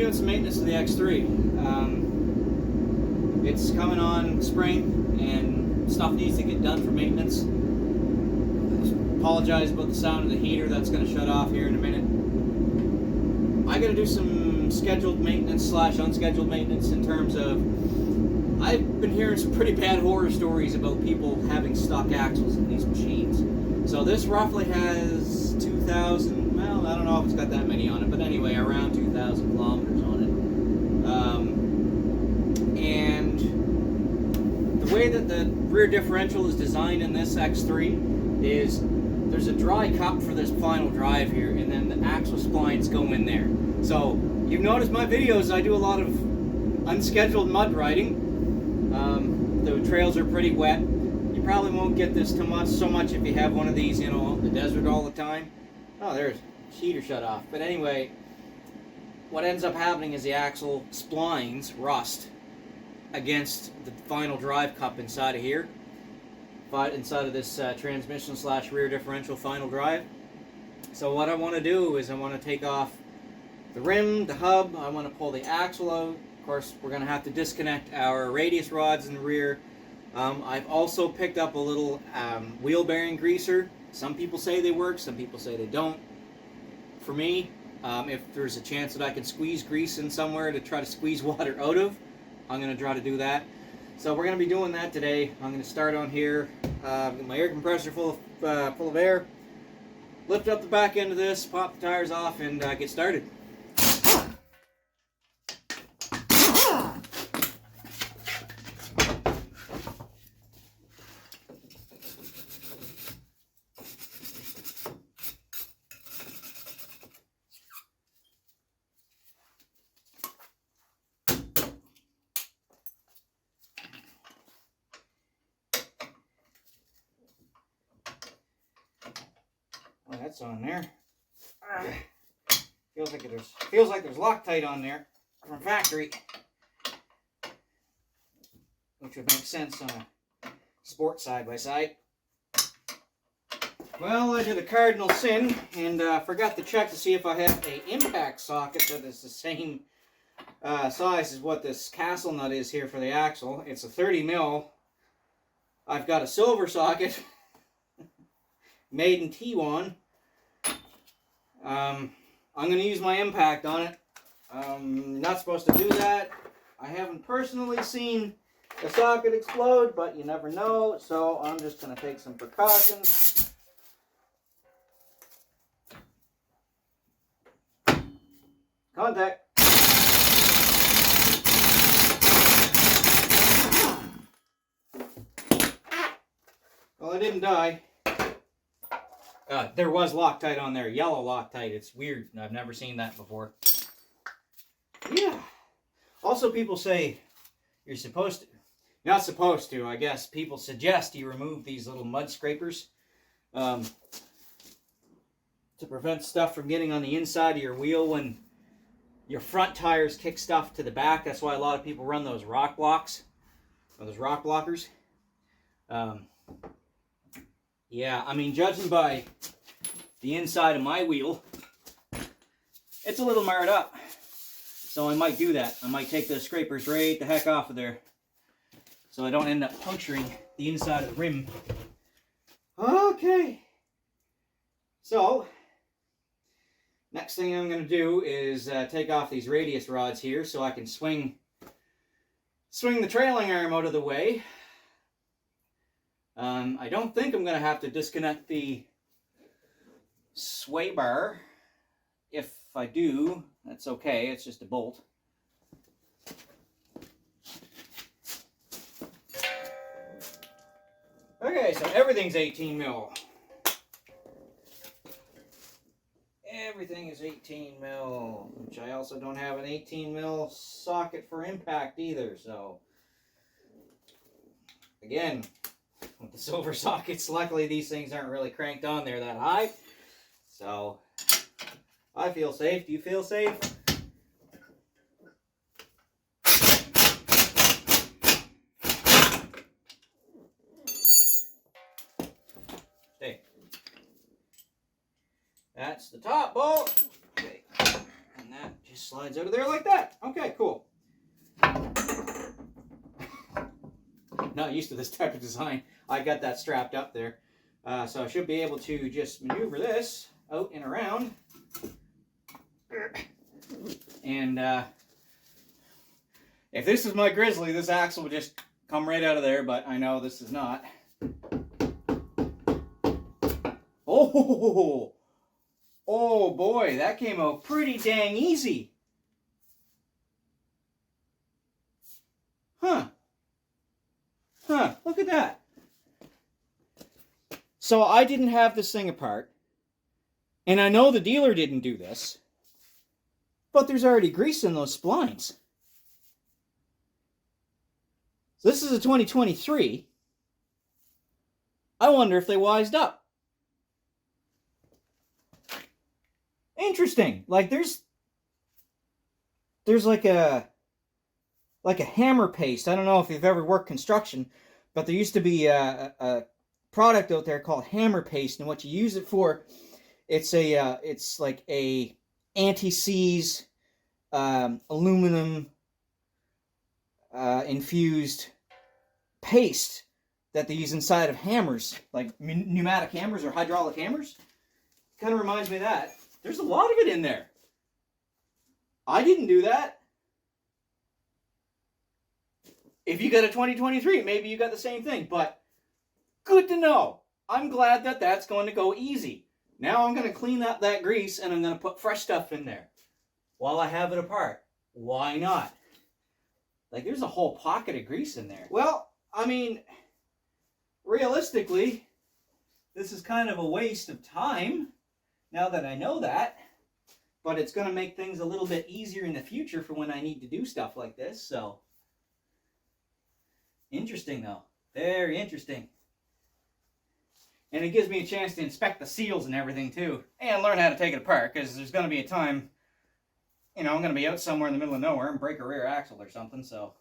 doing some maintenance to the X3. It's coming on spring and stuff needs to get done for maintenance. Apologize about the sound of the heater, that's going to shut off here in a minute. I got to do some scheduled maintenance / unscheduled maintenance in terms of, I've been hearing some pretty bad horror stories about people having stock axles in these machines. So this roughly has 2,000, well, I don't know if it's got that many on it, but anyway, around 2,000 kilometers on it. And the way that the rear differential is designed in this X3 is there's a dry cup for this final drive here, and then the axle splines go in there. So you've noticed my videos, I do a lot of unscheduled mud riding. The trails are pretty wet. You probably won't get this so much if you have one of these, you know, in the desert all the time. Oh, there's heater shut off. But anyway, what ends up happening is the axle splines rust against the final drive cup inside of here, inside of this transmission / rear differential final drive. So what I want to do is I want to take off the rim, the hub. I want to pull the axle out. Of course, we're going to have to disconnect our radius rods in the rear. I've also picked up a little wheel bearing greaser. Some people say they work, some people say they don't. For me, if there's a chance that I can squeeze grease in somewhere to try to squeeze water out of, I'm going to try to do that. So we're going to be doing that today. I'm going to start on here. Get my air compressor full of air. Lift up the back end of this, pop the tires off, and get started. Well, that's on there. Feels like there's Loctite on there from factory, which would make sense on a sport side by side. Well, I did a cardinal sin and forgot to check to see if I have a impact socket that is the same size as what this castle nut is here for the axle. It's a 30 mil. I've got a silver socket made in Taiwan. I'm going to use my impact on it. Not supposed to do that. I haven't personally seen a socket explode, but you never know, so I'm just going to take some precautions. Contact. Well, I didn't die. There was Loctite on there, yellow Loctite. It's weird. I've never seen that before. Yeah. Also, people say you're supposed to. You're not supposed to, I guess. People suggest you remove these little mud scrapers to prevent stuff from getting on the inside of your wheel when your front tires kick stuff to the back. That's why a lot of people run those rock blocks, or those rock blockers. Yeah, I mean, judging by the inside of my wheel, it's a little marred up. So I might do that. I might take the scrapers right the heck off of there, so I don't end up puncturing the inside of the rim. Okay. So, next thing I'm going to do is take off these radius rods here so I can swing the trailing arm out of the way. I don't think I'm going to have to disconnect the sway bar. If I do, that's okay. It's just a bolt. Okay, so everything's 18 mil. Everything is 18 mil, which I also don't have an 18 mil socket for impact either, so again, with the silver sockets, luckily these things aren't really cranked on there that high, so I feel safe. Do you feel safe? Stay. That's the top bolt. Okay, and that just just slides out of there like that. Okay, cool. Not used to this type of design. I got that strapped up there. So I should be able to just maneuver this out and around. And if this is my Grizzly, this axle would just come right out of there, but I know this is not. Oh, oh boy, that came out pretty dang easy. Huh. Huh, look at that. So I didn't have this thing apart, and I know the dealer didn't do this, but there's already grease in those splines. So this is a 2023. I wonder if they wised up. Interesting. Like there's like a hammer paste. I don't know if you've ever worked construction, but there used to be a product out there called hammer paste, and what you use it for, it's like a anti-seize aluminum infused paste that they use inside of hammers, like pneumatic hammers or hydraulic hammers. Kind of reminds me of that. There's a lot of it in there. I didn't do that. If you got a 2023, maybe you got the same thing, but good to know. I'm glad that that's going to go easy. Now I'm going to clean up that grease and I'm going to put fresh stuff in there while I have it apart. Why not? Like there's a whole pocket of grease in there. Well, I mean, realistically, this is kind of a waste of time now that I know that, but it's going to make things a little bit easier in the future for when I need to do stuff like this. So interesting though. Very interesting. And it gives me a chance to inspect the seals and everything too. And learn how to take it apart, because there's going to be a time, you know, I'm going to be out somewhere in the middle of nowhere and break a rear axle or something. So,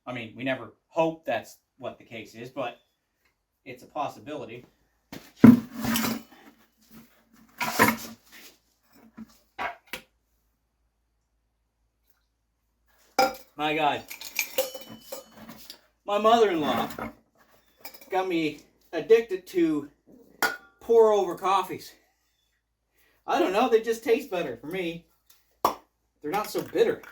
I mean, we never hope that's what the case is, but it's a possibility. My God. My mother-in-law got me addicted to pour over coffees. I don't know, they just taste better for me. They're not so bitter.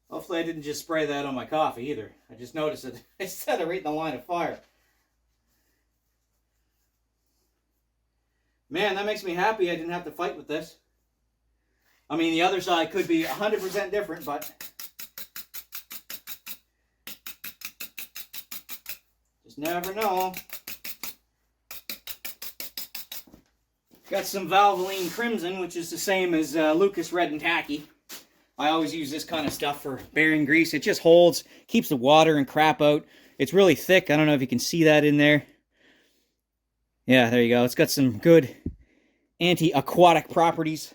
Hopefully I didn't just spray that on my coffee either. I just noticed it instead of right in the line of fire. Man, that makes me happy I didn't have to fight with this. I mean, the other side could be 100% different, but just never know. Got some Valvoline Crimson, which is the same as Lucas Red and Tacky. I always use this kind of stuff for bearing grease. It just holds, keeps the water and crap out. It's really thick. I don't know if you can see that in there. Yeah, there you go. It's got some good anti-aquatic properties.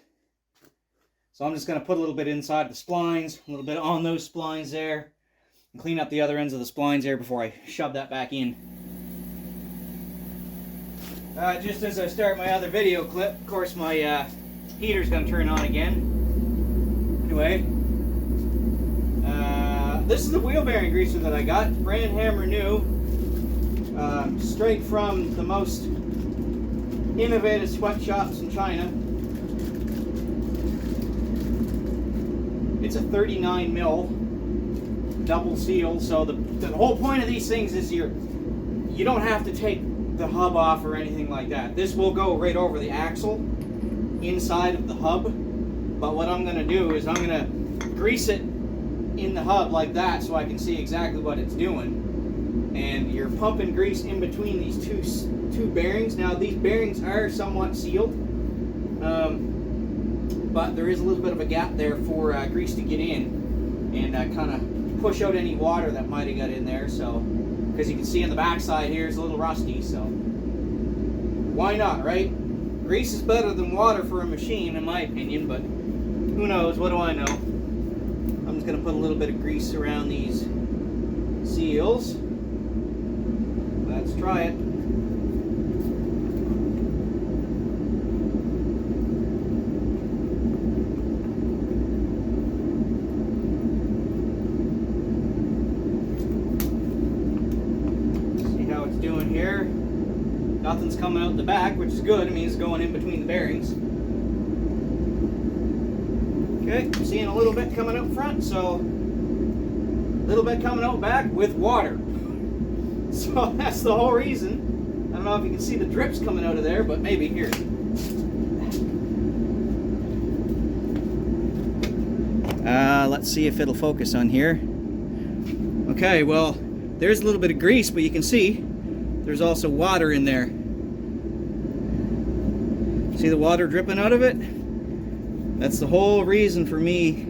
So I'm just going to put a little bit inside the splines, a little bit on those splines there, and clean up the other ends of the splines there before I shove that back in. Just as I start my other video clip, of course my heater's going to turn on again. Anyway, this is the wheel bearing greaser that I got, brand hammer new, straight from the most innovative sweatshops in China. It's a 39 mil double seal, so the whole point of these things is you don't have to take the hub off or anything like that. This will go right over the axle inside of the hub. But what I'm going to do is I'm going to grease it in the hub like that so I can see exactly what it's doing. And you're pumping grease in between these two bearings. Now these bearings are somewhat sealed, but there is a little bit of a gap there for grease to get in and kind of push out any water that might have got in there. So, because you can see on the back side here it's a little rusty. So Why not, right? Grease is better than water for a machine, in my opinion, but who knows? What do I know? I'm just going to put a little bit of grease around these seals. Let's try it. See how it's doing here. Nothing's coming out the back, which is good. It means it's going in between the bearings. Okay, I'm seeing a little bit coming out front, so a little bit coming out back with water. So that's the whole reason. I don't know if you can see the drips coming out of there, but maybe here. Let's see if it'll focus on here. Okay, well, there's a little bit of grease, but you can see there's also water in there. See the water dripping out of it? That's the whole reason for me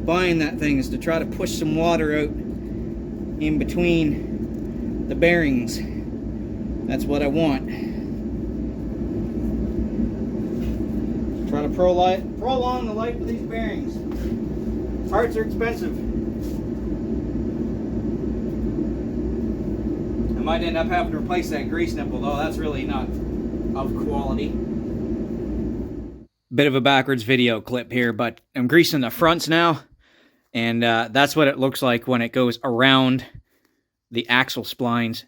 buying that thing, is to try to push some water out in between the bearings. That's what I want. Try to prolong the life of these bearings. Parts are expensive. I might end up having to replace that grease nipple, though. That's really not of quality. Bit of a backwards video clip here, but I'm greasing the fronts now, and that's what it looks like when it goes around the axle splines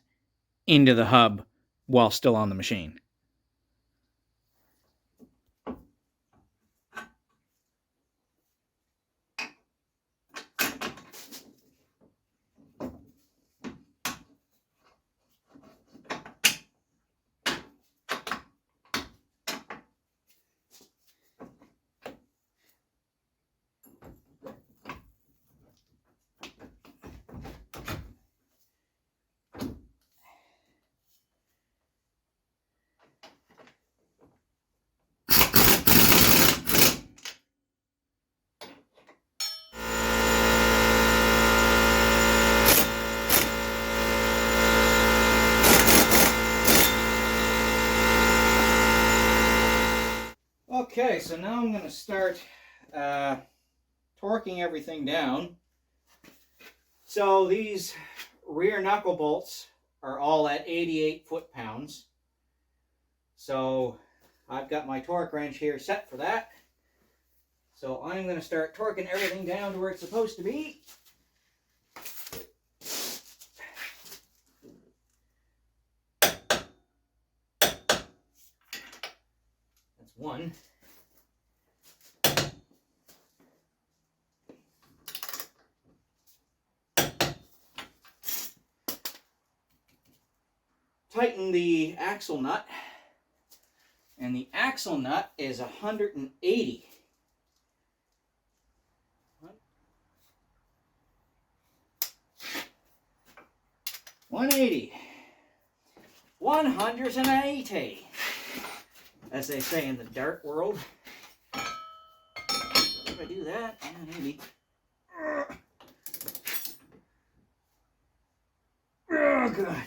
into the hub while still on the machine. Okay, so now I'm going to start torquing everything down. So these rear knuckle bolts are all at 88 foot-pounds. So I've got my torque wrench here set for that. So I'm going to start torquing everything down to where it's supposed to be. That's one. Tighten the axle nut, and the axle nut is 180. 180. 180, as they say in the dart world. If I do that, yeah, maybe. Oh, God.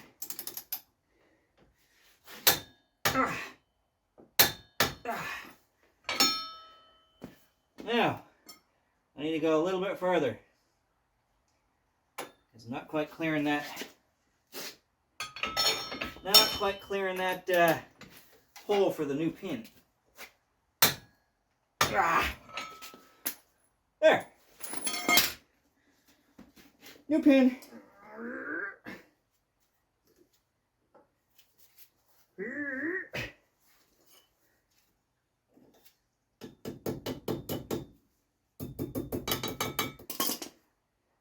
Now, I need to go a little bit further. It's not quite clearing that. Not quite clearing that hole for the new pin. There. New pin.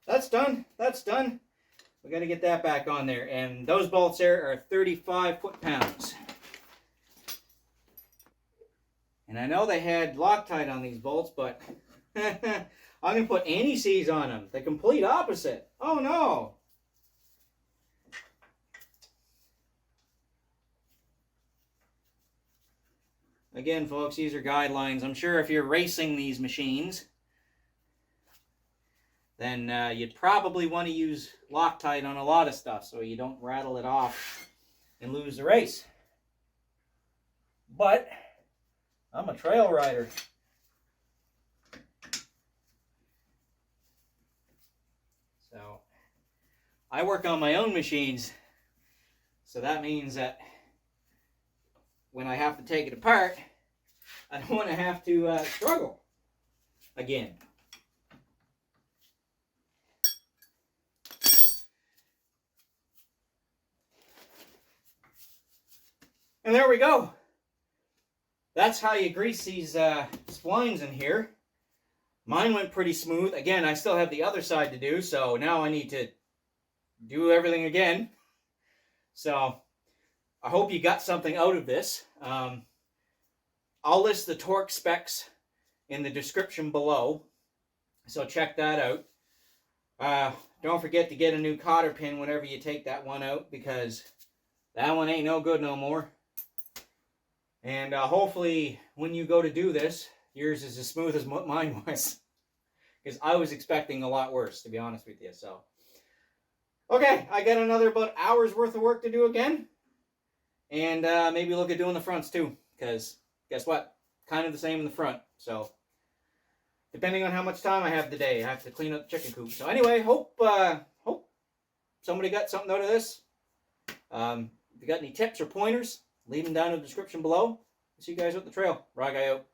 That's done. That's done. We got to get that back on there. And those bolts there are 35 foot-pounds. And I know they had Loctite on these bolts, but I'm going to put anti-seize on them. The complete opposite. Oh, no. Again, folks, these are guidelines. I'm sure if you're racing these machines, then you'd probably want to use Loctite on a lot of stuff so you don't rattle it off and lose the race. But I'm a trail rider. So I work on my own machines. So that means that when I have to take it apart, I don't want to have to struggle again. And there we go. That's how you grease these splines in here. Mine went pretty smooth. Again, I still have the other side to do, so now I need to do everything again. So I hope you got something out of this. I'll list the torque specs in the description below, so check that out. Don't forget to get a new cotter pin whenever you take that one out, because that one ain't no good no more. And hopefully when you go to do this, yours is as smooth as mine was, because I was expecting a lot worse, to be honest with you. So okay, I got another about hour's worth of work to do again, and maybe look at doing the fronts too, because guess what, kind of the same in the front. So depending on how much time I have today, I have to clean up the chicken coop. So anyway, hope somebody got something out of this. If you got any tips or pointers, leave them down in the description below. See you guys at the trail. Rye guy out.